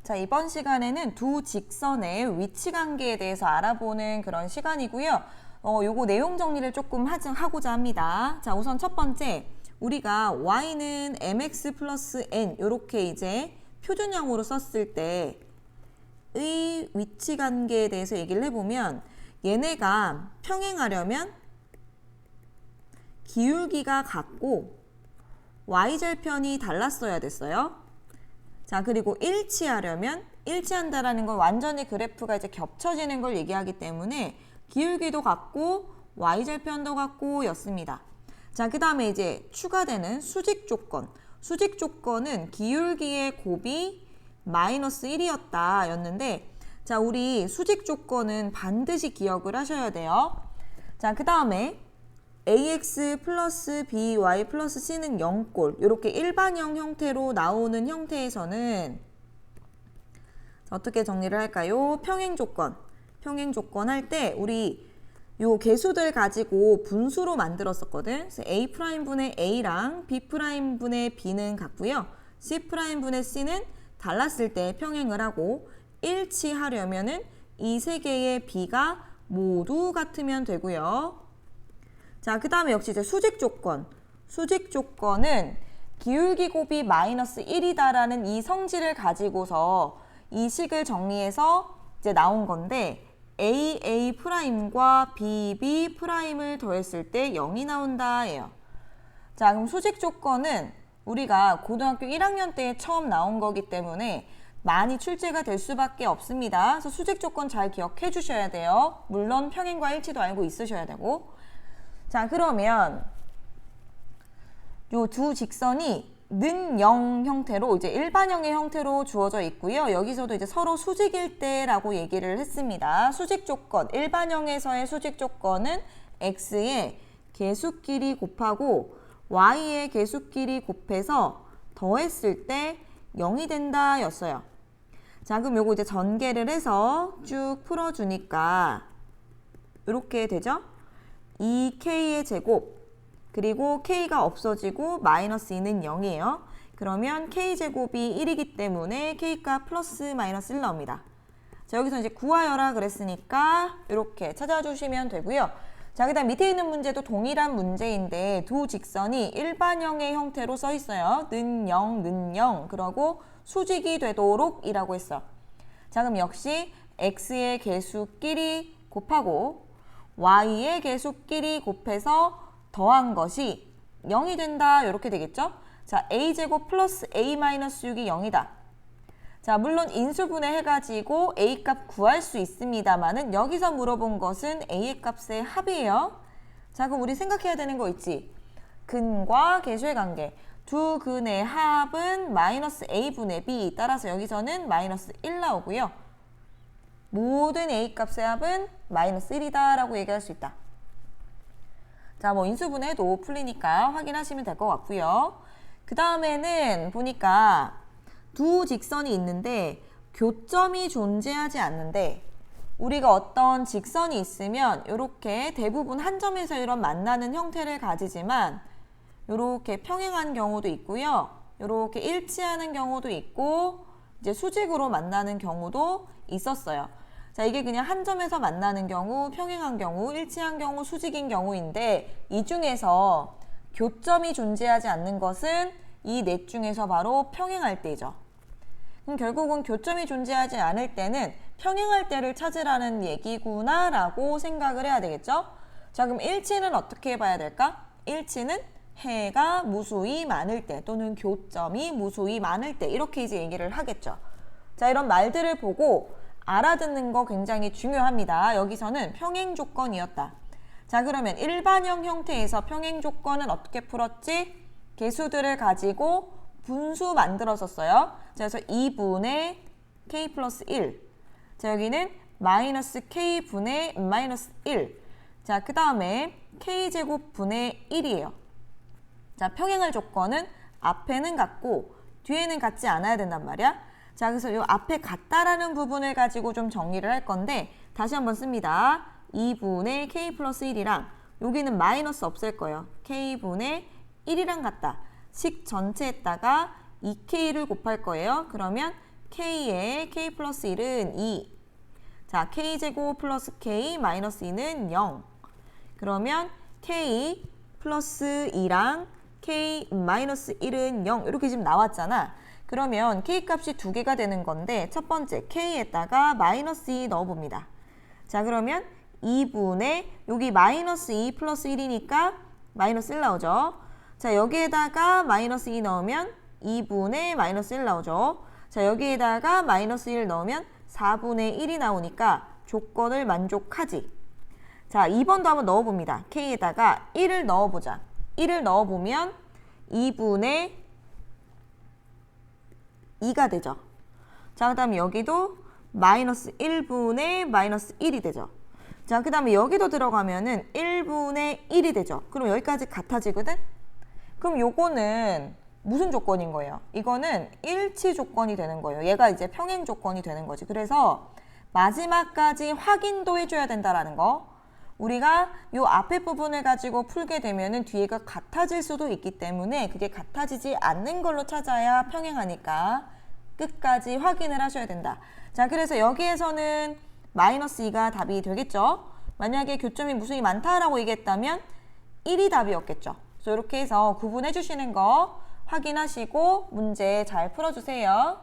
자, 이번 시간에는 두 직선의 위치 관계에 대해서 알아보는 그런 시간이고요. 요거 내용 정리를 조금 하고자 합니다. 자, 우선 첫 번째, 우리가 y는 mx 플러스 n 요렇게 이제 표준형으로 썼을 때의 위치 관계에 대해서 얘기를 해보면 얘네가 평행하려면 기울기가 같고 y절편이 달랐어야 됐어요. 자, 그리고 일치한다라는 건 완전히 그래프가 이제 겹쳐지는 걸 얘기하기 때문에 기울기도 같고 y절편도 같고 였습니다. 자, 그 다음에 이제 추가되는 수직 조건. 수직 조건은 기울기의 곱이 마이너스 1이었다 였는데, 자, 우리 수직 조건은 반드시 기억을 하셔야 돼요. 자, 그 다음에 ax 플러스 by 플러스 c는 0꼴, 이렇게 일반형 형태로 나오는 형태에서는 어떻게 정리를 할까요? 평행 조건 할 때 우리 요 개수들 가지고 분수로 만들었었거든. 그래서 A'분의 A랑 B'분의 B는 같고요. C'분의 C는 달랐을 때 평행을 하고, 일치하려면은 이 세 개의 B가 모두 같으면 되고요. 자, 그 다음에 역시 이제 수직 조건. 수직 조건은 기울기 곱이 마이너스 1이다라는 이 성질을 가지고서 이 식을 정리해서 이제 나온 건데, AA'과 BB'을 더했을 때 0이 나온다 예요. 자, 그럼 수직 조건은 우리가 고등학교 1학년 때 처음 나온 거기 때문에 많이 출제가 될 수밖에 없습니다. 그래서 수직 조건 잘 기억해 주셔야 돼요. 물론 평행과 일치도 알고 있으셔야 되고. 자, 그러면 요 두 직선이 는 0 형태로 이제 일반형의 형태로 주어져 있고요. 여기서도 이제 서로 수직일 때라고 얘기를 했습니다. 수직 조건, 일반형에서의 수직 조건은 x의 개수끼리 곱하고 y의 개수끼리 곱해서 더했을 때 0이 된다 였어요. 자, 그럼 요거 이제 전개를 해서 쭉 풀어주니까 이렇게 되죠? 2k의 제곱 그리고 k가 없어지고 마이너스 2는 0이에요. 그러면 k제곱이 1이기 때문에 k가 플러스 마이너스 1 나옵니다. 자, 여기서 이제 구하여라 그랬으니까 이렇게 찾아주시면 되고요. 자, 그 다음 밑에 있는 문제도 동일한 문제인데 두 직선이 일반형의 형태로 써 있어요. 는 0, 는 0. 그러고 수직이 되도록 이라고 했어. 자, 그럼 역시 x의 개수끼리 곱하고 y의 개수끼리 곱해서 더한 것이 0이 된다 이렇게 되겠죠? 자, a제곱 플러스 a 마이너스 6이 0이다. 자, 물론 인수분해 해가지고 a 값 구할 수 있습니다만은 여기서 물어본 것은 a의 값의 합이에요. 자, 그럼 우리 생각해야 되는 거 있지? 근과 개수의 관계. 두 근의 합은 마이너스 a분의 b. 따라서 여기서는 마이너스 1 나오고요. 모든 a 값의 합은 마이너스 1이다 라고 얘기할 수 있다. 자, 뭐 인수분해도 풀리니까 확인하시면 될 것 같고요. 그 다음에는 보니까 두 직선이 있는데 교점이 존재하지 않는데, 우리가 어떤 직선이 있으면 이렇게 대부분 한 점에서 이런 만나는 형태를 가지지만 이렇게 평행한 경우도 있고요. 이렇게 일치하는 경우도 있고 이제 수직으로 만나는 경우도 있었어요. 자, 이게 그냥 한 점에서 만나는 경우, 평행한 경우, 일치한 경우, 수직인 경우인데 이 중에서 교점이 존재하지 않는 것은 이 넷 중에서 바로 평행할 때죠. 그럼 결국은 교점이 존재하지 않을 때는 평행할 때를 찾으라는 얘기구나 라고 생각을 해야 되겠죠? 자, 그럼 일치는 어떻게 봐야 될까? 일치는 해가 무수히 많을 때 또는 교점이 무수히 많을 때 이렇게 이제 얘기를 하겠죠. 자, 이런 말들을 보고 알아듣는 거 굉장히 중요합니다. 여기서는 평행 조건이었다. 자, 그러면 일반형 형태에서 평행 조건은 어떻게 풀었지? 개수들을 가지고 분수 만들었었어요. 자, 그래서 2분의 k 플러스 1. 자, 여기는 마이너스 k분의 마이너스 1. 자, 그 다음에 k제곱 분의 1이에요. 자, 평행할 조건은 앞에는 같고 뒤에는 같지 않아야 된단 말이야. 자, 그래서 이 앞에 같다라는 부분을 가지고 좀 정리를 할 건데 다시 한번 씁니다. 2분의 k 플러스 1이랑 여기는 마이너스 없을 거예요. k분의 1이랑 같다. 식 전체에다가 2k를 곱할 거예요. 그러면 k에 k 플러스 1은 2. 자, k제곱 플러스 k 마이너스 2는 0. 그러면 k 플러스 2랑 k 마이너스 1은 0 이렇게 지금 나왔잖아. 그러면 k 값이 두 개가 되는 건데 첫 번째 k에다가 마이너스 2 넣어봅니다. 자, 그러면 2분의 여기 마이너스 2 플러스 1이니까 마이너스 1 나오죠. 자, 여기에다가 마이너스 2 넣으면 2분의 마이너스 1 나오죠. 자, 여기에다가 마이너스 1 넣으면 4분의 1이 나오니까 조건을 만족하지. 자, 2번도 한번 넣어봅니다. k에다가 1을 넣어보자. 1을 넣어보면 2분의 2가 되죠. 자, 그 다음에 여기도 마이너스 1분의 마이너스 1이 되죠. 자, 그 다음에 여기도 들어가면은 1분의 1이 되죠. 그럼 여기까지 같아지거든? 그럼 요거는 무슨 조건인 거예요? 이거는 일치 조건이 되는 거예요. 얘가 이제 평행 조건이 되는 거지. 그래서 마지막까지 확인도 해줘야 된다라는 거. 우리가 요 앞에 부분을 가지고 풀게 되면은 뒤에가 같아질 수도 있기 때문에 그게 같아지지 않는 걸로 찾아야 평행하니까 끝까지 확인을 하셔야 된다. 자, 그래서 여기에서는 마이너스 2가 답이 되겠죠. 만약에 교점이 무수히 많다라고 얘기했다면 1이 답이었겠죠. 그래서 이렇게 해서 구분해 주시는 거 확인하시고 문제 잘 풀어주세요.